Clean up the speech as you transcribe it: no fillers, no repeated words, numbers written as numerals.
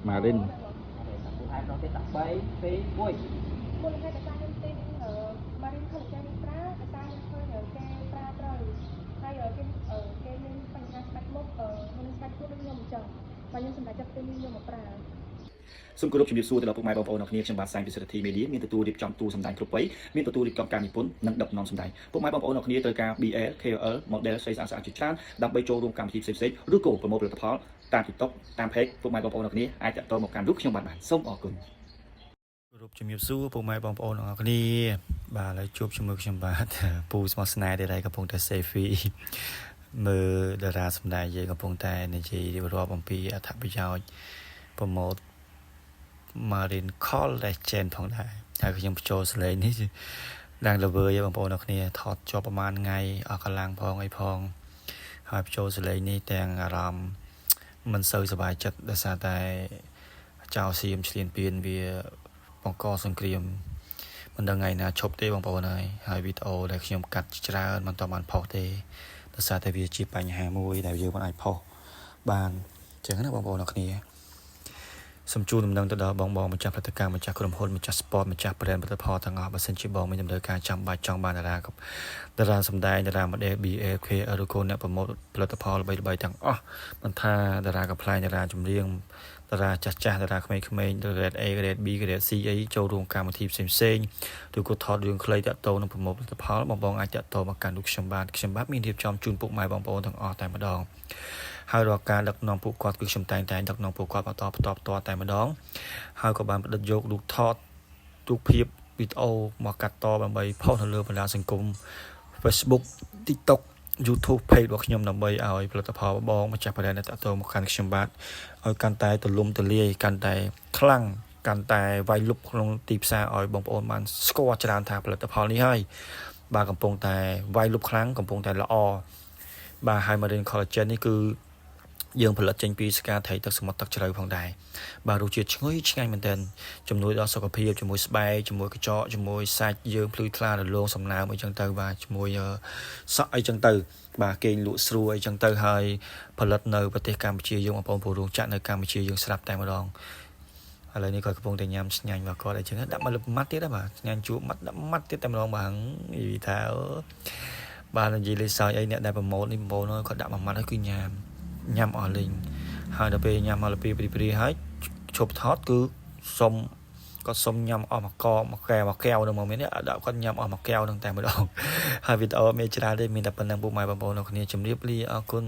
mà lên hai trong cái tập bay cái vui muôn hai cái ta nhân tên Marine không cho nên pra cái ta nhân thôi ở cái pra rồi hay ở cái nhân phần hai sạch mốc nhân sạch mốc nó nhom chồng và nhân sinh đại chấp tên nhom một pra សូមគោរពជំរាបសួរទៅដល់ពុកម៉ែបងប្អូនទាំងគ្នាខ្ញុំបាទសាយវិសុទ្ធធីមេឌៀមានទទួលរៀបចំទូសម្ដែងគ្រប់វ័យមានទទួលរៀបចំការនិពន្ធនិងដឹកនាំសម្ដែងពុកម៉ែបងប្អូនទាំងគ្នាត្រូវការ BL KOL model ស្រីស្អាតជាច្រើនដើម្បីចូលរួមកម្មវិធីផ្សេងៗឬក៏ប្រមូលផលិតផលតាម TikTok តាម page ពុកម៉ែបងប្អូនទាំងគ្នាអាចតាក់ទងមកកាន់រូបខ្ញុំបាទសូមអរគុណគោរពជំរាបសួរពុកម៉ែបងប្អូនទាំងគ្នាបាទហើយជួបជាមួយខ្ញុំបាទពូស្មោះស្នេហ៍ដែលកំពុងតែ selfie មើលតារាសម្ដែងយើងកំពុងតែនិយាយរៀបរាប់អំពីអត្ថប្រយោជន៍ប្រម៉ូទ Marine Call Legend ផងដែរហើយខ្ញុំបញ្ចូលសលេងនេះឡើងលើវើយបងប្អូនទាំងគ្នាថតជាប់ប្រហែលថ្ងៃអស់កម្លាំងផងអីផងហើយបញ្ចូលសលេងនេះទាំងអារម្មណ៍មិនសូវសប្បាយចិត្តដោយសារតែចៅសៀមឆ្លៀនពៀនវាបង្កសង្គ្រាមមិនដឹងថ្ងៃណាឈប់ទេបងប្អូនហើយវីដេអូដែលខ្ញុំកាត់ច្រើនមិនតបានផុសទេដោយសារតែវាជាបញ្ហាមួយដែលយើងមិនអាចផុសបានអញ្ចឹងណាបងប្អូនទាំងគ្នាសូមជូនដំណឹងទៅដល់បងម្ចាស់ផលិតកម្មម្ចាស់ក្រុមហ៊ុនម្ចាស់ sport ម្ចាស់ brand ផលិតផលទាំងអស់បើសិនជាបងមានតម្រូវការចាំបាច់ចង់បានតារាសម្ដែងតារា model BLK ឬក៏អ្នកប្រម៉ូទផលិតផលល្បីៗទាំងអស់មិនថាតារាកំ pl តារាចម្រៀងតារាចាស់តារាក្មេងៗ grade A grade B grade C អីចូលរួមកម្មវិធីផ្សេងៗឬក៏ថតរឿងខ្លីតាក់ទងនឹងប្រម៉ូទផលិតផលបងអាចតាក់ទងមកកាន់លោកខ្ញុំបាទមានរៀបចំជូនពុកម៉ែបងប្អូនទាំងអស់តែម្ដងហើយរាល់ការដឹកនាំពួកគាត់គឺខ្ញុំតែងតែដឹកនាំពួកគាត់បន្តតែម្ដងហើយក៏បានផ្ដិតយករូបថតរូបភាពវីដេអូមកកាត់តដើម្បីផុសនៅលើបណ្ដាញសង្គម Facebook TikTok YouTube page របស់ខ្ញុំដើម្បីឲ្យផលិតផលបងម្ចាស់ brand តាក់ទងមកកាន់ខ្ញុំបាទឲ្យកាន់តែទូលំទូលាយកាន់តែខ្លាំងកាន់តែវាយលុកក្នុងទីផ្សារឲ្យបងប្អូនបានស្គាល់ច្រើនថាផលិតផលនេះហើយបាទកំពុងតែវាយលុកខ្លាំងកំពុងតែល្អបាទហើយ Marine Collagen នេះគឺយើងផលិតចេញពីស្ការត្រីទឹកសមុទ្រទឹកជ្រៅផងដែរបាទរសជាតិឈ្ងុយឆ្ងាញ់មែនទែនជំនួយដល់សុខភាពជាមួយស្បែកជាមួយកញ្ចក់ជាមួយសាច់យើងភ្លឺថ្លារលោងសំណើមអីចឹងទៅបាទជាមួយសក់អីចឹងទៅបាទគេងលក់ស្រួលអីចឹងទៅហើយផលិតនៅប្រទេសកម្ពុជាយើងបងប្អូនពលរងចាក់នៅកម្ពុជាយើងស្រាប់តែម្ដងឥឡូវនេះគាត់កំពុងតែញ៉ាំឆ្ងាញ់បាទគាត់អីចឹងដាក់មកលឹបម៉ាត់ទៀតបាទញ៉ាំជួបម៉ាត់ដាក់ម៉ាត់ទៀតតែម្ដងបាទនិយាយថាបាទនិយាយលេសើចអីអ្នកដែលប្រម៉ូទនេះបងប្អូនគាត់ដាក់មួយម៉ាត់ហើយគឺញ៉ាំអស់លេងហើយដល់ពេលញ៉ាំមកលពីព្រីហើយឈប់ថតគឺសុំញ៉ាំអស់មួយកែវនៅមកមាននេះដាក់គាត់ញ៉ាំអស់មួយកែវនឹងតែម្ដងហើយវីដេអូមានច្រើនទេមានតែប៉ុណ្្នឹងពុកម៉ែបងប្អូននៅគ្នាជម្រាបលាអរគុណ